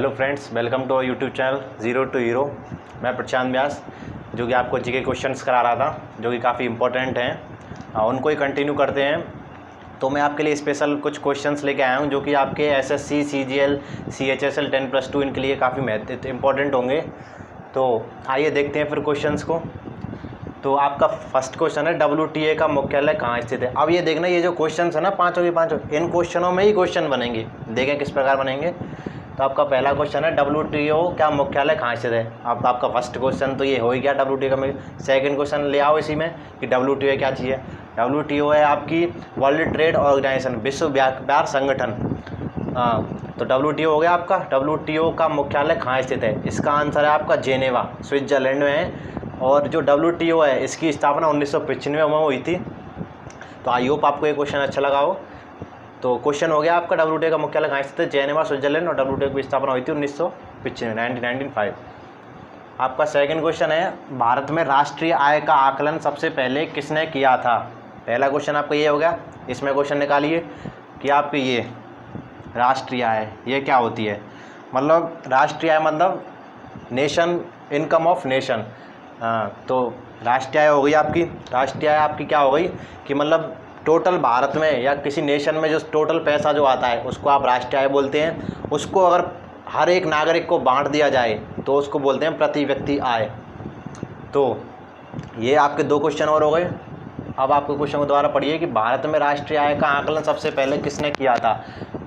Hello friends, welcome to YouTube channel zero to hero. मैं प्रशांत व्यास, जो कि आपको जीके क्वेश्चंस करा रहा था, जो कि काफ़ी इंपॉर्टेंट हैं। उनको ही कंटिन्यू करते हैं। तो मैं आपके लिए स्पेशल कुछ क्वेश्चंस लेके आया हूं, जो कि आपके एसएससी, सीजीएल, सीएचएसएल 10+2 इनके लिए काफ़ी इंपॉर्टेंट होंगे। तो आइए देखते हैं फिर क्वेश्चंस को। तो आपका फर्स्ट क्वेश्चन है, डब्ल्यूटीए का मुख्यालय कहाँ स्थित है। अब ये देखना, ये जो क्वेश्चन है ना, पाँचों के पाँचों, इन क्वेश्चनों में ही क्वेश्चन बनेंगे। देखें किस प्रकार बनेंगे। तो आपका पहला क्वेश्चन है, डब्ल्यूटीओ का मुख्यालय कहाँ स्थित है। अब आपका फर्स्ट क्वेश्चन तो ये हो ही गया डब्ल्यूटीओ का। सेकंड क्वेश्चन ले आओ इसी में कि डब्ल्यूटीओ क्या चीज़ है। डब्ल्यूटीओ है आपकी वर्ल्ड ट्रेड ऑर्गेनाइजेशन, विश्व व्यापार संगठन। तो डब्ल्यूटीओ हो गया आपका। डब्ल्यूटीओ का मुख्यालय कहाँ स्थित है, इसका आंसर है आपका जेनेवा, स्विट्जरलैंड में है। और जो डब्ल्यूटीओ है, इसकी स्थापना 1995 में हुई थी। तो आई होप आपको ये क्वेश्चन अच्छा लगा हो। तो क्वेश्चन हो गया आपका, डब्ल्यूटीओ का मुख्यालय कहाँ स्थित है, जेनेवा, स्विट्जरलैंड। और डब्ल्यूटीओ की स्थापना हुई थी 1995। आपका सेकंड क्वेश्चन है, भारत में राष्ट्रीय आय का आकलन सबसे पहले किसने किया था। पहला क्वेश्चन आपका ये हो गया। इसमें क्वेश्चन निकालिए कि आपकी ये राष्ट्रीय आय ये क्या होती है। मतलब राष्ट्रीय आय मतलब नेशन इनकम ऑफ नेशन। तो राष्ट्रीय आय हो गई आपकी। राष्ट्रीय आय आपकी क्या हो गई कि मतलब टोटल भारत में या किसी नेशन में जो टोटल पैसा जो आता है, उसको आप राष्ट्रीय आय बोलते हैं। उसको अगर हर एक नागरिक को बांट दिया जाए तो उसको बोलते हैं प्रति व्यक्ति आय। तो ये आपके दो क्वेश्चन और हो गए। अब आपको क्वेश्चन को दोबारा पढ़िए कि भारत में राष्ट्रीय आय का आकलन सबसे पहले किसने किया था।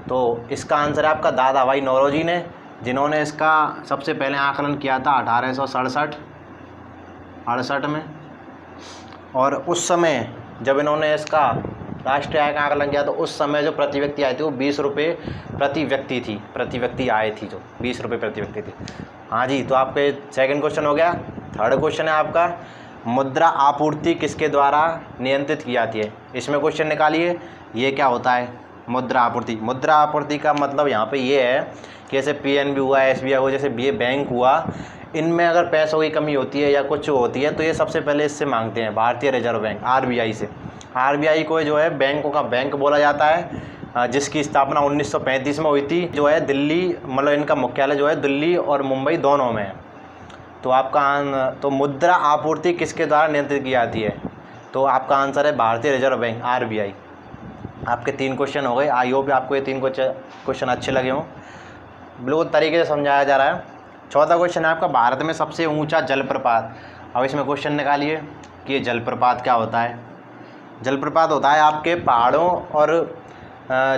तो इसका आंसर है आपका दादा भाई नौरोजी ने, जिन्होंने इसका सबसे पहले आकलन किया था 1867 में। और उस समय जब इन्होंने इसका राष्ट्रीय आय का आकलन किया तो उस समय जो प्रति व्यक्ति आय थी वो 20 रुपये प्रति व्यक्ति थी। प्रति व्यक्ति आय थी जो 20 रुपये प्रति व्यक्ति थी। हाँ जी, तो आपके सेकंड क्वेश्चन हो गया। थर्ड क्वेश्चन है आपका, मुद्रा आपूर्ति किसके द्वारा नियंत्रित की जाती है। इसमें क्वेश्चन निकालिए ये क्या होता है मुद्रा आपूर्ति। मुद्रा आपूर्ति का मतलब यहाँ पे ये है कि जैसे पीएनबी हुआ, एसबीआई हुआ, जैसे ये बैंक हुआ, इनमें अगर पैसों की कमी होती है या कुछ होती है तो ये सबसे पहले इससे मांगते हैं, भारतीय रिजर्व बैंक, आरबीआई से। आरबीआई को जो है बैंकों का बैंक बोला जाता है, जिसकी स्थापना 1935 में हुई थी। जो है दिल्ली, मतलब इनका मुख्यालय जो है दिल्ली और मुंबई दोनों में है। तो आपका तो मुद्रा आपूर्ति किसके द्वारा नियंत्रित की जाती है, तो आपका आंसर है भारतीय रिजर्व बैंक, आरबीआई। आपके 3 क्वेश्चन हो गए। आई होप आपको ये 3 क्वेश्चन अच्छे लगे हों, बिल्कुल तरीके से समझाया जा रहा है। चौथा क्वेश्चन है आपका, भारत में सबसे ऊंचा जलप्रपात। अब इसमें क्वेश्चन निकालिए कि ये जलप्रपात क्या होता है। जलप्रपात होता है आपके पहाड़ों और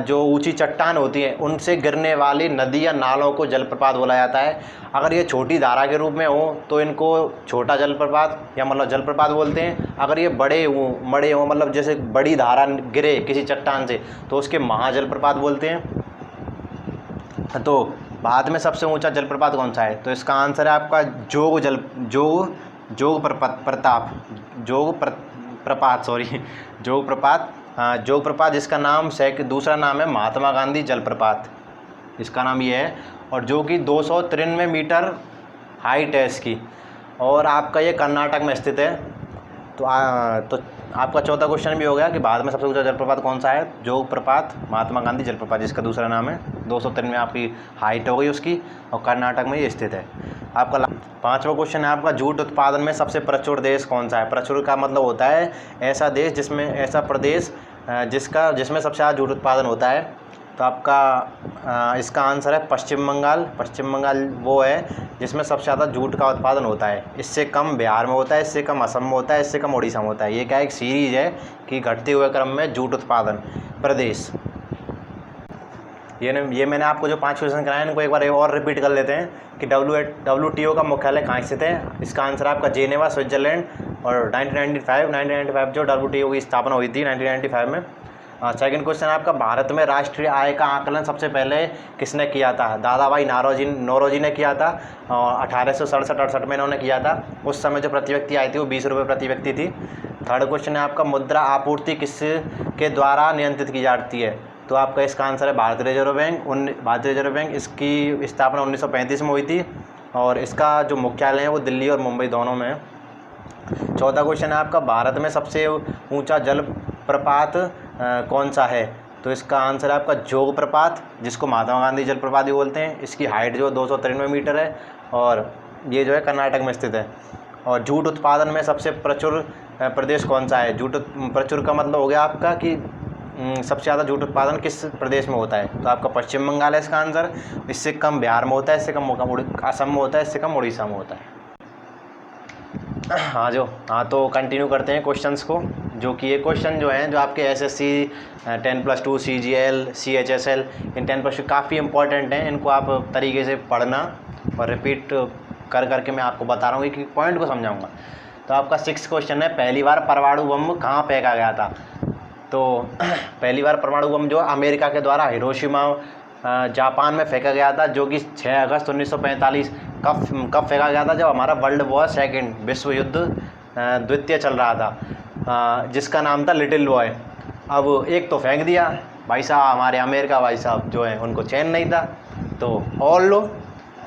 जो ऊंची चट्टान होती है उनसे गिरने वाली नदी या नालों को जलप्रपात बोला जाता है। अगर ये छोटी धारा के रूप में हो तो इनको छोटा जलप्रपात या मतलब जलप्रपात बोलते हैं। अगर ये बड़े हों मतलब जैसे बड़ी धारा गिरे किसी चट्टान से तो उसके महाजलप्रपात बोलते हैं। तो भारत में सबसे ऊंचा जलप्रपात कौन सा है, तो इसका आंसर है आपका जोग प्रपात, जिसका नाम दूसरा नाम है महात्मा गांधी जलप्रपात, इसका नाम ये है। और जो कि 293 मीटर हाइट है इसकी, और आपका ये कर्नाटक में स्थित है। तो आपका चौथा क्वेश्चन भी हो गया कि भारत में सबसे ऊंचा जलप्रपात कौन सा है, जोग प्रपात, महात्मा गांधी जलप्रपात, जिसका दूसरा नाम है। 293 में आपकी हाइट हो गई उसकी, और कर्नाटक में ये स्थित है। आपका पांचवा क्वेश्चन है आपका, जूट उत्पादन में सबसे प्रचुर देश कौन सा है। प्रचुर का मतलब होता है ऐसा देश ऐसा प्रदेश जिसमें सबसे ज़्यादा जूट उत्पादन होता है। तो आपका इसका आंसर है पश्चिम बंगाल। पश्चिम बंगाल वो है जिसमें सबसे ज़्यादा जूट का उत्पादन होता है। इससे कम बिहार में होता है, इससे कम असम में होता है, इससे कम उड़ीसा में होता है। ये क्या एक सीरीज है कि घटते हुए क्रम में जूट उत्पादन प्रदेश। ये मैंने आपको जो 5 क्वेश्चन कराए इनको एक बार और रिपीट कर लेते हैं कि डब्ल्यूटीओ का मुख्यालय कहाँ स्थित है। इसका आंसर आपका जेनेवा, स्विट्जरलैंड। और 1995 जो डब्ल्यूटीओ की स्थापना हुई थी 1995 में। सेकंड क्वेश्चन आपका, भारत में राष्ट्रीय आय का आकलन सबसे पहले किसने किया था। दादा भाई नौरोजी ने किया था। 1867-68 में इन्होंने किया था। उस समय जो प्रति व्यक्ति आय थी वो 20 रुपये प्रति व्यक्ति थी। थर्ड क्वेश्चन है आपका, मुद्रा आपूर्ति किसके द्वारा नियंत्रित की जाती है, तो आपका इसका आंसर है भारतीय रिजर्व बैंक। भारतीय रिजर्व बैंक, इसकी स्थापना 1935 में हुई थी, और इसका जो मुख्यालय है वो दिल्ली और मुंबई दोनों में है। चौथा क्वेश्चन है आपका, भारत में सबसे ऊंचा जलप्रपात कौन सा है, तो इसका आंसर है आपका जोग प्रपात, जिसको महात्मा गांधी जलप्रपात भी बोलते हैं। इसकी हाइट जो 293 मीटर है और ये जो है कर्नाटक में स्थित है। और जूट उत्पादन में सबसे प्रचुर प्रदेश कौन सा है? जूट प्रचुर का मतलब हो गया आपका कि सबसे ज़्यादा जूट उत्पादन किस प्रदेश में होता है? तो आपका पश्चिम बंगाल है इसका आंसर। इससे कम बिहार में होता है, इससे कम असम में होता है, इससे कम उड़ीसा में होता है। हाँ तो कंटिन्यू करते हैं क्वेश्चंस को, जो कि ये क्वेश्चन जो हैं जो आपके एसएससी 10+2 CGL CHSL इन 10+2 काफ़ी इंपॉर्टेंट हैं। इनको आप तरीके से पढ़ना और रिपीट कर करके मैं आपको बता रहा हूँ कि पॉइंट को समझाऊंगा। तो आपका 6th क्वेश्चन है, पहली बार परमाणु बम कहाँ फेंका गया था? तो पहली बार परमाणु बम जो अमेरिका के द्वारा हिरोशिमा जापान में फेंका गया था, जो कि 6 अगस्त 1945 कब फेंका गया था? जब हमारा वर्ल्ड वॉर सेकेंड विश्व युद्ध द्वितीय चल रहा था, जिसका नाम था लिटिल बॉय। अब एक तो फेंक दिया भाई साहब, हमारे अमेरिका भाई साहब जो हैं उनको चैन नहीं था, तो और लो।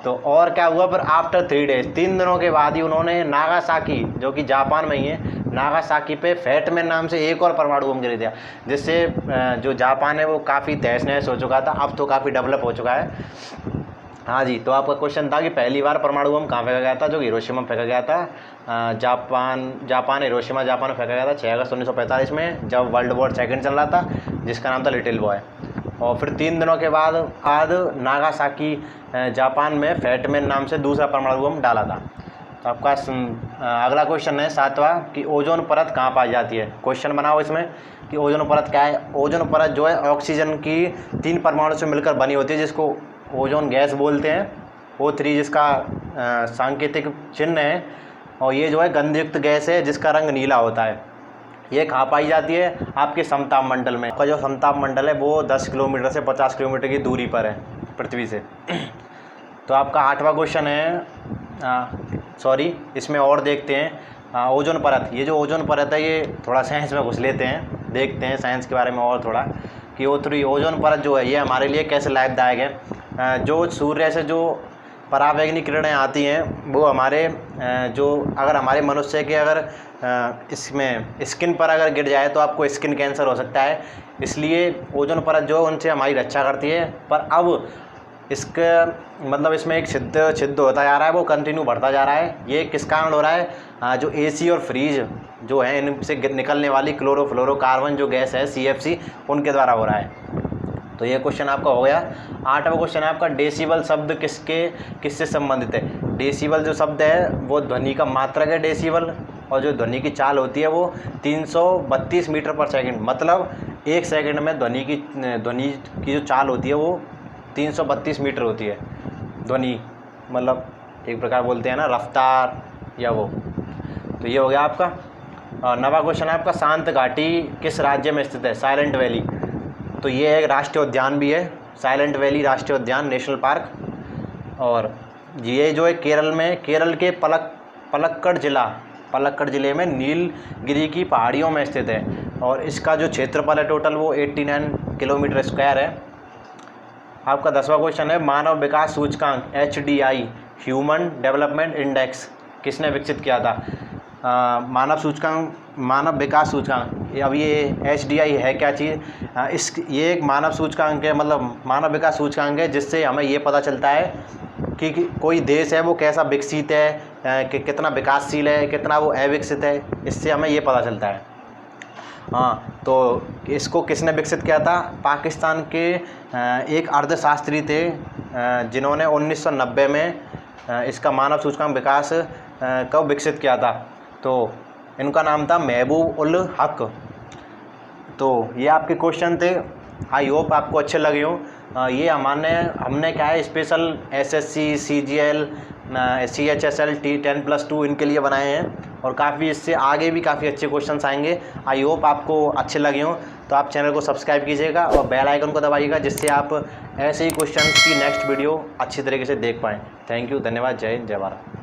तो और क्या हुआ फिर? आफ्टर 3 डेज 3 दिनों के बाद ही उन्होंने नागासाकी, जो कि जापान में ही है, नागासाकी पे फैटमैन नाम से एक और परमाणु बम गिरा दिया, जिससे जो जापान है वो काफ़ी तहस नहस हो चुका था। अब तो काफ़ी डेवलप हो चुका है। हाँ जी, तो आपका क्वेश्चन था कि पहली बार परमाणु बम कहाँ फेंका गया था? जो हिरोशिमा में फेंका गया था। जापान हिरोशिमा जापान में फेंका गया था 6 अगस्त 1945 में, जब वर्ल्ड वॉर सेकेंड चल रहा था, जिसका नाम था लिटिल बॉय। और फिर 3 दिनों के बाद नागासाकी जापान में फैटमैन नाम से दूसरा परमाणु बम डाला था। तो आपका अगला क्वेश्चन है 7वां कि ओजोन परत कहाँ पाई जाती है? क्वेश्चन बनाओ इसमें कि ओजोन परत क्या है। ओजोन परत जो है ऑक्सीजन की 3 परमाणु से मिलकर बनी होती है, जिसको ओजोन गैस बोलते हैं। O3 जिसका सांकेतिक चिन्ह है, और ये जो है गंधयुक्त गैस है जिसका रंग नीला होता है। ये कहाँ पाई जाती है? आपके समताप मंडल में। आपका जो समताप मंडल है वो 10 किलोमीटर से 50 किलोमीटर की दूरी पर है पृथ्वी से। तो आपका 8वां क्वेश्चन है, इसमें और देखते हैं ओजोन परत। ये जो ओजोन परत है ये थोड़ा साइंस में घुस लेते हैं, देखते हैं साइंस के बारे में और थोड़ा कि O3 ओजोन परत जो है ये हमारे लिए कैसे लाभदायक है। जो सूर्य से जो परावैंगनिक किरणें आती हैं वो हमारे जो अगर हमारे मनुष्य के अगर इसमें स्किन पर अगर गिर जाए तो आपको स्किन कैंसर हो सकता है। इसलिए ओजोन परत जो है उनसे हमारी रक्षा करती है। पर अब इसका मतलब इसमें एक छिद्र होता जा रहा है, वो कंटिन्यू बढ़ता जा रहा है। ये किस कारण हो रहा है? जो AC और फ्रीज जो है इनसे निकलने वाली क्लोरोफ्लोरोकार्बन जो गैस है CFC, उनके द्वारा हो रहा है। तो ये क्वेश्चन आपका हो गया। 8वां क्वेश्चन है आपका डेसिबल शब्द किससे संबंधित है? डेसिबल जो शब्द है वो ध्वनि का मात्रक है डेसिबल, और जो ध्वनि की चाल होती है वो 332 मीटर पर सेकंड, मतलब 1 सेकंड में ध्वनि की जो चाल होती है वो 332 मीटर होती है। ध्वनि मतलब एक प्रकार बोलते हैं ना रफ्तार या वो। तो ये हो गया आपका। 9वां क्वेश्चन है आपका शांत घाटी किस राज्य में स्थित है? Silent valley. तो ये एक राष्ट्रीय उद्यान भी है, साइलेंट वैली राष्ट्रीय उद्यान नेशनल पार्क। और ये जो है केरल के पलक्कड़ ज़िले में नीलगिरी की पहाड़ियों में स्थित है। और इसका जो क्षेत्रफल है टोटल वो 89 किलोमीटर स्क्वायर है। आपका 10वां क्वेश्चन है मानव विकास सूचकांक HDI ह्यूमन डेवलपमेंट इंडेक्स किसने विकसित किया था? मानव विकास सूचकांक। अब ये HDI है क्या चीज़? ये एक मानव सूचकांक है, मतलब मानव विकास सूचकांक है, जिससे हमें ये पता चलता है कि कोई देश है वो कैसा विकसित है, कि कितना विकासशील है, कितना वो अविकसित है। इससे हमें ये पता चलता है। हाँ, तो इसको किसने विकसित किया था? पाकिस्तान के एक अर्थशास्त्री थे जिन्होंने 1990 में इसका मानव सूचकांक विकास कब विकसित किया था। तो इनका नाम था महबूब उल हक। तो ये आपके क्वेश्चन थे, आई होप आपको अच्छे लगे हों। ये हमने क्या है स्पेशल SSC CGL CHSL 10+2 इनके लिए बनाए हैं, और काफ़ी इससे आगे भी काफ़ी अच्छे क्वेश्चन्स आएंगे। आई होप आपको अच्छे लगे हों। तो आप चैनल को सब्सक्राइब कीजिएगा और बेल आइकन को दबाइएगा, जिससे आप ऐसे ही क्वेश्चंस की नेक्स्ट वीडियो अच्छी तरीके से देख पाएँ। थैंक यू, धन्यवाद, जय हिंद, जय भारत।